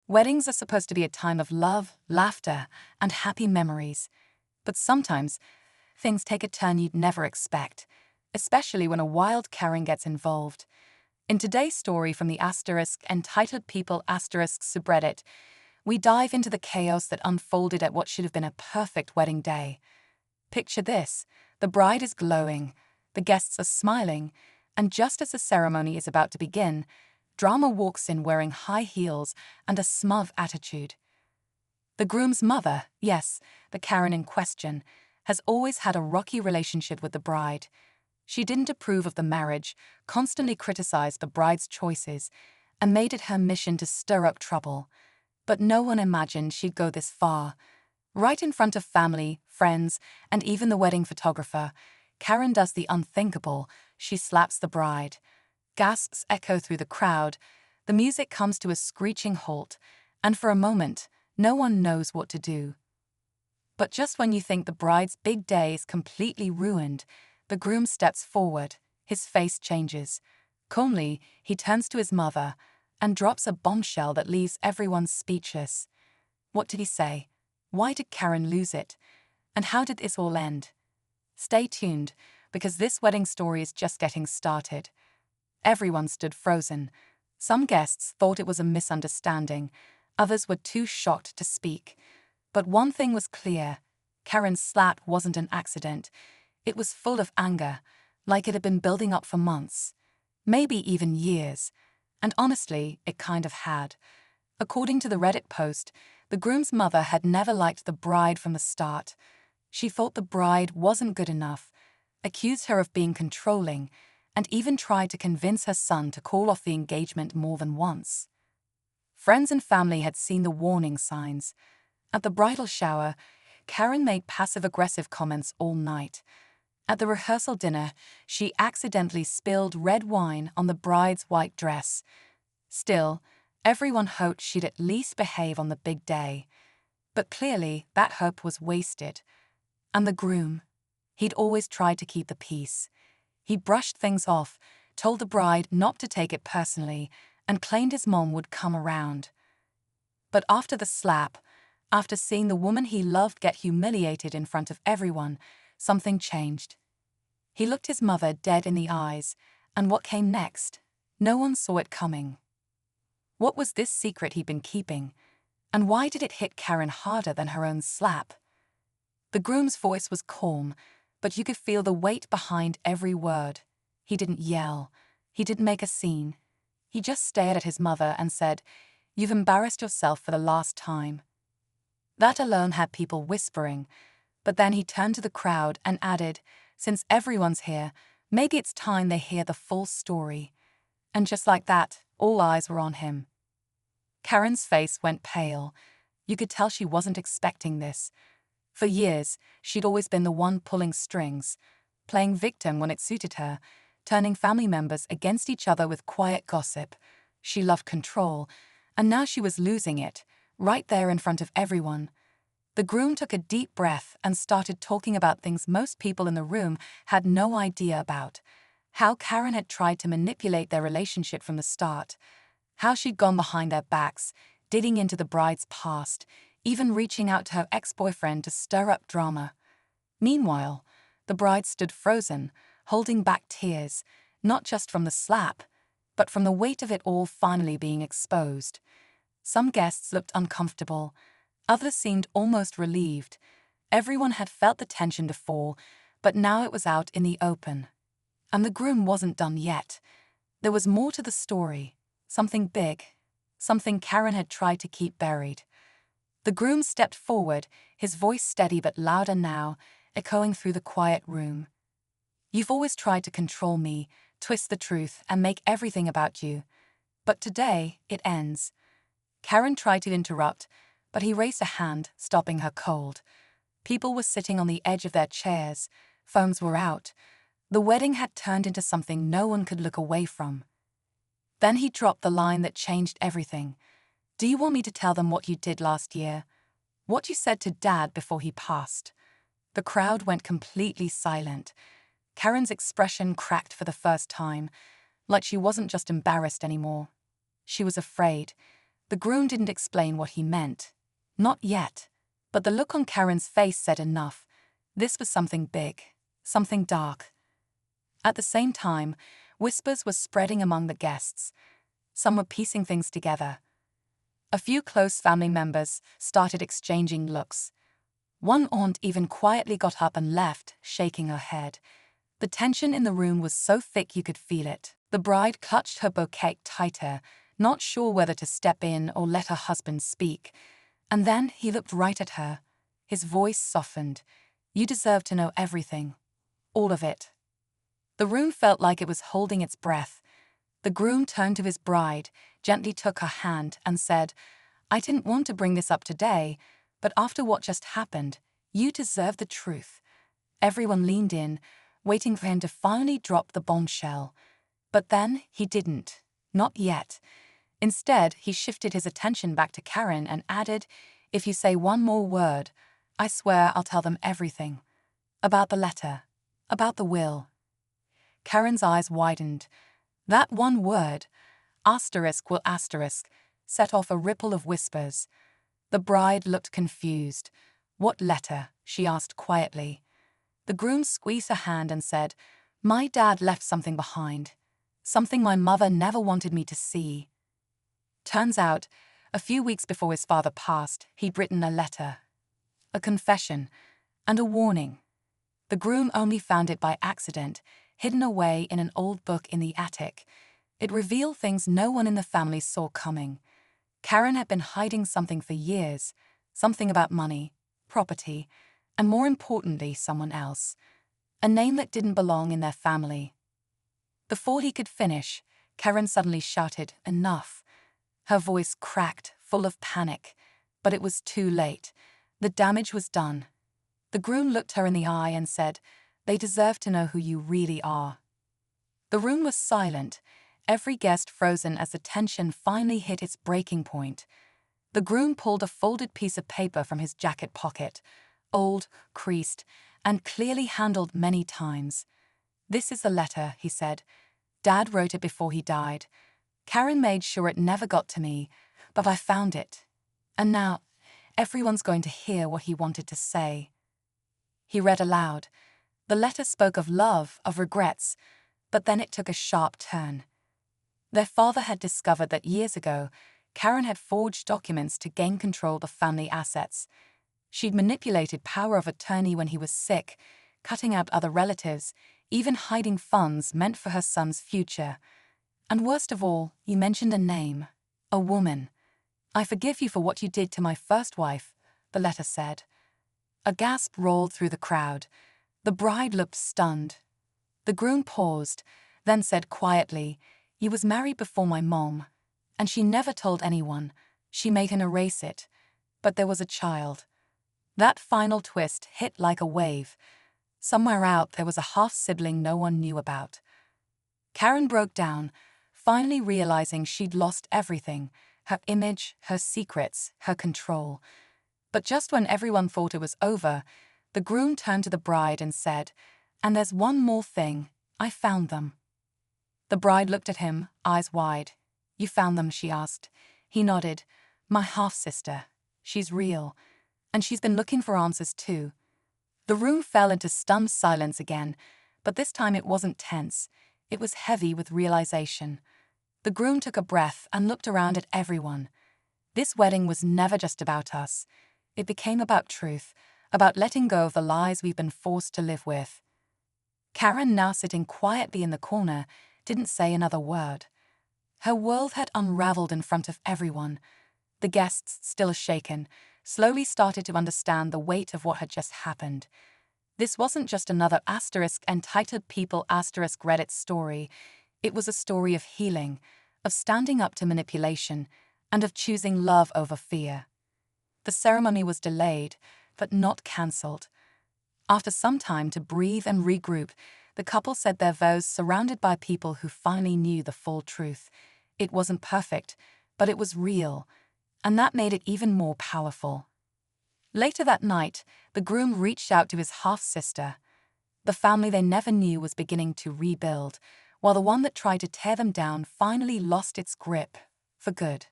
Weddings are supposed to be a time of love, laughter, and happy memories. But sometimes, things take a turn you'd never expect, especially when a wild Karen gets involved. In today's story from the entitled People subreddit, we dive into the chaos that unfolded at what should have been a perfect wedding day. Picture this: the bride is glowing, the guests are smiling, and just as the ceremony is about to begin, drama walks in wearing high heels and a smug attitude. The groom's mother, yes, the Karen in question, has always had a rocky relationship with the bride. She didn't approve of the marriage, constantly criticized the bride's choices, and made it her mission to stir up trouble. But no one imagined she'd go this far. Right in front of family, friends, and even the wedding photographer, Karen does the unthinkable. She slaps the bride. Gasps echo through the crowd, the music comes to a screeching halt, and for a moment, no one knows what to do. But just when you think the bride's big day is completely ruined, the groom steps forward, his face changes. Calmly, he turns to his mother and drops a bombshell that leaves everyone speechless. What did he say? Why did Karen lose it? And how did this all end? Stay tuned, because this wedding story is just getting started. Everyone stood frozen. Some guests thought it was a misunderstanding. Others were too shocked to speak. But one thing was clear: Karen's slap wasn't an accident. It was full of anger, like it had been building up for months, maybe even years. And honestly, it kind of had. According to the Reddit post, the groom's mother had never liked the bride from the start. She thought the bride wasn't good enough, accused her of being controlling, and even tried to convince her son to call off the engagement more than once. Friends and family had seen the warning signs. At the bridal shower, Karen made passive-aggressive comments all night. At the rehearsal dinner, she accidentally spilled red wine on the bride's white dress. Still, everyone hoped she'd at least behave on the big day. But clearly, that hope was wasted. And the groom? He'd always tried to keep the peace. He brushed things off, told the bride not to take it personally, and claimed his mom would come around. But after the slap, after seeing the woman he loved get humiliated in front of everyone, something changed. He looked his mother dead in the eyes, and what came next? No one saw it coming. What was this secret he'd been keeping? And why did it hit Karen harder than her own slap? The groom's voice was calm, but you could feel the weight behind every word. He didn't yell. He didn't make a scene. He just stared at his mother and said, "You've embarrassed yourself for the last time." That alone had people whispering. But then he turned to the crowd and added, "Since everyone's here, maybe it's time they hear the full story." And just like that, all eyes were on him. Karen's face went pale. You could tell she wasn't expecting this. For years, she'd always been the one pulling strings, playing victim when it suited her, turning family members against each other with quiet gossip. She loved control, and now she was losing it, right there in front of everyone. The groom took a deep breath and started talking about things most people in the room had no idea about. How Karen had tried to manipulate their relationship from the start. How she'd gone behind their backs, digging into the bride's past, even reaching out to her ex-boyfriend to stir up drama. Meanwhile, the bride stood frozen, holding back tears, not just from the slap, but from the weight of it all finally being exposed. Some guests looked uncomfortable. Others seemed almost relieved. Everyone had felt the tension before, but now it was out in the open. And the groom wasn't done yet. There was more to the story, something big, something Karen had tried to keep buried. The groom stepped forward, his voice steady but louder now, echoing through the quiet room. "You've always tried to control me, twist the truth, and make everything about you. But today, it ends." Karen tried to interrupt, but he raised a hand, stopping her cold. People were sitting on the edge of their chairs. Phones were out. The wedding had turned into something no one could look away from. Then he dropped the line that changed everything. "Do you want me to tell them what you did last year? What you said to Dad before he passed?" The crowd went completely silent. Karen's expression cracked for the first time, like she wasn't just embarrassed anymore. She was afraid. The groom didn't explain what he meant. Not yet. But the look on Karen's face said enough. This was something big, something dark. At the same time, whispers were spreading among the guests. Some were piecing things together. A few close family members started exchanging looks. One aunt even quietly got up and left, shaking her head. The tension in the room was so thick you could feel it. The bride clutched her bouquet tighter, not sure whether to step in or let her husband speak. And then he looked right at her. His voice softened. "You deserve to know everything. All of it." The room felt like it was holding its breath. The groom turned to his bride, gently took her hand, and said, "I didn't want to bring this up today, but after what just happened, you deserve the truth." Everyone leaned in, waiting for him to finally drop the bombshell. But then he didn't. Not yet. Instead, he shifted his attention back to Karen and added, "If you say one more word, I swear I'll tell them everything. About the letter. About the will." Karen's eyes widened. That one word, asterisk will asterisk, set off a ripple of whispers. The bride looked confused. "What letter?" she asked quietly. The groom squeezed her hand and said, "My dad left something behind. Something my mother never wanted me to see." Turns out, a few weeks before his father passed, he'd written a letter, a confession, and a warning. The groom only found it by accident, hidden away in an old book in the attic. It revealed things no one in the family saw coming. Karen had been hiding something for years, something about money, property, and more importantly, someone else. A name that didn't belong in their family. Before he could finish, Karen suddenly shouted, "Enough." Her voice cracked, full of panic. But it was too late. The damage was done. The groom looked her in the eye and said, "They deserve to know who you really are." The room was silent, every guest frozen as the tension finally hit its breaking point. The groom pulled a folded piece of paper from his jacket pocket, old, creased, and clearly handled many times. "This is the letter," he said. "Dad wrote it before he died. Karen made sure it never got to me, but I found it. And now, everyone's going to hear what he wanted to say." He read aloud. The letter spoke of love, of regrets, but then it took a sharp turn. Their father had discovered that years ago, Karen had forged documents to gain control of the family assets. She'd manipulated power of attorney when he was sick, cutting out other relatives, even hiding funds meant for her son's future. "And worst of all, you mentioned a name. A woman. I forgive you for what you did to my first wife," the letter said. A gasp rolled through the crowd. The bride looked stunned. The groom paused, then said quietly, "He was married before my mom, and she never told anyone. She made him erase it. But there was a child." That final twist hit like a wave. Somewhere out there was a half-sibling no one knew about. Karen broke down, finally realizing she'd lost everything: her image, her secrets, her control. But just when everyone thought it was over, the groom turned to the bride and said, "And there's one more thing. I found them." The bride looked at him, eyes wide. "You found them?" she asked. He nodded. "My half-sister. She's real. And she's been looking for answers too." The room fell into stunned silence again, but this time it wasn't tense. It was heavy with realization. The groom took a breath and looked around at everyone. This wedding was never just about us. It became about truth, about letting go of the lies we've been forced to live with. Karen, now sitting quietly in the corner, didn't say another word. Her world had unraveled in front of everyone. The guests, still shaken, slowly started to understand the weight of what had just happened. This wasn't just another asterisk entitled people asterisk Reddit story. It was a story of healing, of standing up to manipulation, and of choosing love over fear. The ceremony was delayed, but not cancelled. After some time to breathe and regroup, the couple said their vows surrounded by people who finally knew the full truth. It wasn't perfect, but it was real, and that made it even more powerful. Later that night, the groom reached out to his half-sister. The family they never knew was beginning to rebuild, while the one that tried to tear them down finally lost its grip, for good.